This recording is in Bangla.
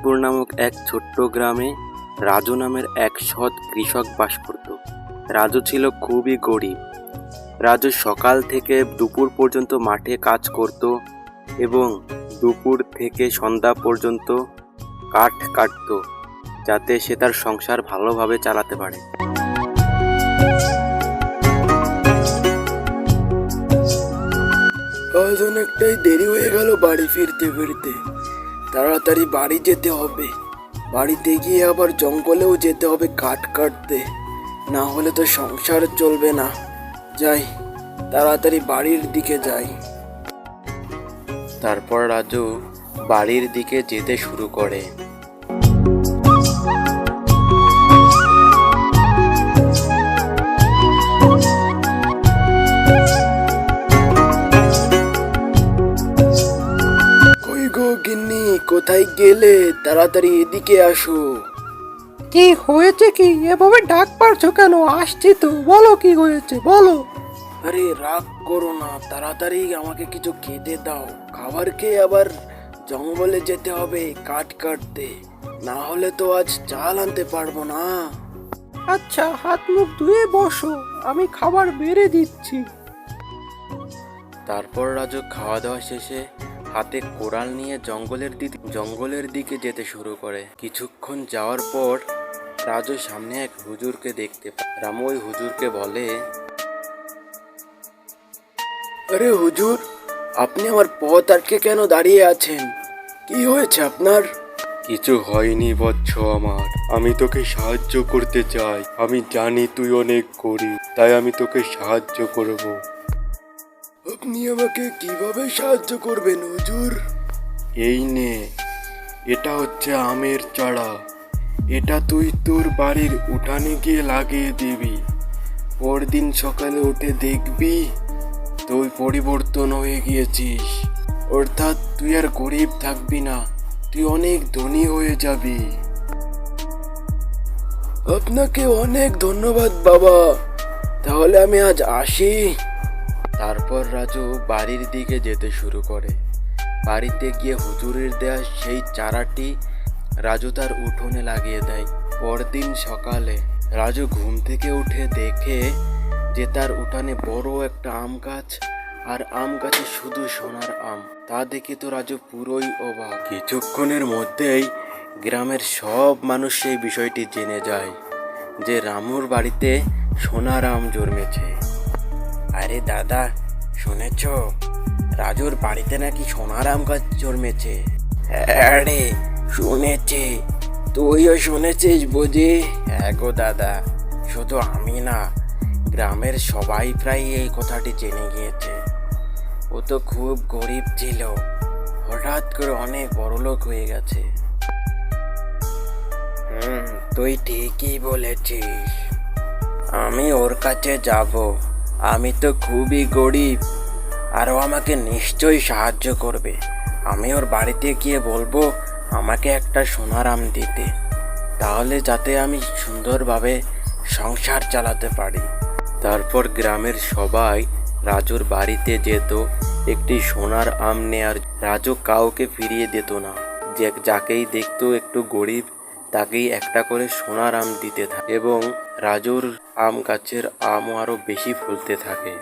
চাঁদপুর নামক এক ছোট্ট গ্রামে রাজু নামের এক সৎ কৃষক বাস করত। রাজু ছিল খুবই গরিব। রাজু সকাল থেকে দুপুর পর্যন্ত মাঠে কাজ করত এবং দুপুর থেকে সন্ধ্যা পর্যন্ত কাঠ কাটত, যাতে সে তার সংসার ভালোভাবে চালাতে পারে। আজ অনেকটাই দেরি হয়ে গেল বাড়ি ফিরতে ফিরতে। তাড়াতাড়ি বাড়ি যেতে হবে। বাড়িতে গিয়ে আবার জঙ্গলেও যেতে হবে কাঠ কাটতে, না হলে তো সংসার চলবে না। যাই, তাড়াতাড়ি বাড়ির দিকে যাই। তারপর রাজু বাড়ির দিকে যেতে শুরু করে। কই গো গিন্নি, কোথায় গেলে? তাড়াতাড়ি এদিকে আসো। কি হয়েছে? কি এভাবে ডাক পারছো কেন? আসছি তো, বলো কি হয়েছে, বলো। আরে রাগ করো না, তাড়াতাড়ি আমাকে কিছু খেতে দাও। খাবার খেয়ে আবার জঙ্গলে যেতে হবে কাঠ কাটতে, না হলে তো আজ চাল আনতে পারবো না। আচ্ছা, হাত মুখ ধুয়ে বসো, আমি খাবার বেড়ে দিচ্ছি। তারপর রাজু খাওয়া দাওয়া শেষে হাতে কোড়াল নিয়ে জঙ্গলের দিকে যেতে শুরু করে। কিছুক্ষণ যাওয়ার পর রাজু সামনে এক হুজুরকে দেখতে পায়। রামু ওই হুজুরকে বলে, আরে হুজুর, আপনি আমার পথ আটকে কেন দাঁড়িয়ে আছেন? কি হয়েছে আপনার? কিছু হয়নি বৎস আমার, আমি তোকে সাহায্য করতে চাই। আমি জানি তুই অনেক গরিব, তাই আমি তোকে সাহায্য করব। আপনি আমাকে কিভাবে সাহায্য করবেন হুজুর? এই নে, এটা হচ্ছে আমের চারা। এটা তুই তোর বাড়ির উঠানে গিয়ে লাগিয়ে দিবি। পরদিন সকালে উঠে দেখবি তুই পরিবর্তন হয়ে গিয়েছিস। অর্থাৎ তুই আর গরিব থাকবি না, তুই অনেক ধনী হয়ে যাবি। আপনাকে অনেক ধন্যবাদ বাবা, তাহলে আমি আজ আসি। তারপর রাজু বাড়ির দিকে যেতে শুরু করে। বাড়িতে গিয়ে হুজুরের দেয়া সেই চারাটি রাজু তার উঠোনে লাগিয়ে দেয়। পরদিন সকালে রাজু ঘুম থেকে উঠে দেখে যে তার উঠানে বড় একটা আম গাছ, আর আম গাছে শুধু সোনার আম। তা দেখে তো রাজু পুরোই অবাক। কিছুক্ষণের মধ্যেই গ্রামের সব মানুষ সেই বিষয়টি জেনে যায় যে রামুর বাড়িতে সোনার আম জন্মেছে। আরে দাদা, শুনেছ রাজুর বাড়িতে নাকি সোনার আম গাছ জন্মেছে? আরে শুনেছি, তুইও শুনেছিস বুঝি? হ্যাঁ গো দাদা, শুধু আমি না, গ্রামের সবাই প্রায় এই কথাটি জেনে গিয়েছে। ও তো খুব গরিব ছিল, হঠাৎ করে অনেক বড়লোক হয়ে গেছে। তুই ঠিকই বলেছিস। আমি ওর কাছে যাব। আমি তো খুবই গরিব, আর ও আমাকে নিশ্চয়ই সাহায্য করবে। আমি ওর বাড়িতে গিয়ে বলবো আমাকে একটা সোনার আম দিতে, তাহলে যাতে আমি সুন্দরভাবে সংসার চালাতে পারি। তারপর গ্রামের সবাই রাজুর বাড়িতে যেত একটি সোনার আম নেয়ার। রাজু কাউকে ফিরিয়ে দিত না। যাকেই দেখতো একটু গরিব, তাকেই একটা করে সোনার আম দিতে থাকে এবং রাজুর আম গাছের আমও আরো বেশি ফলতে থাকে।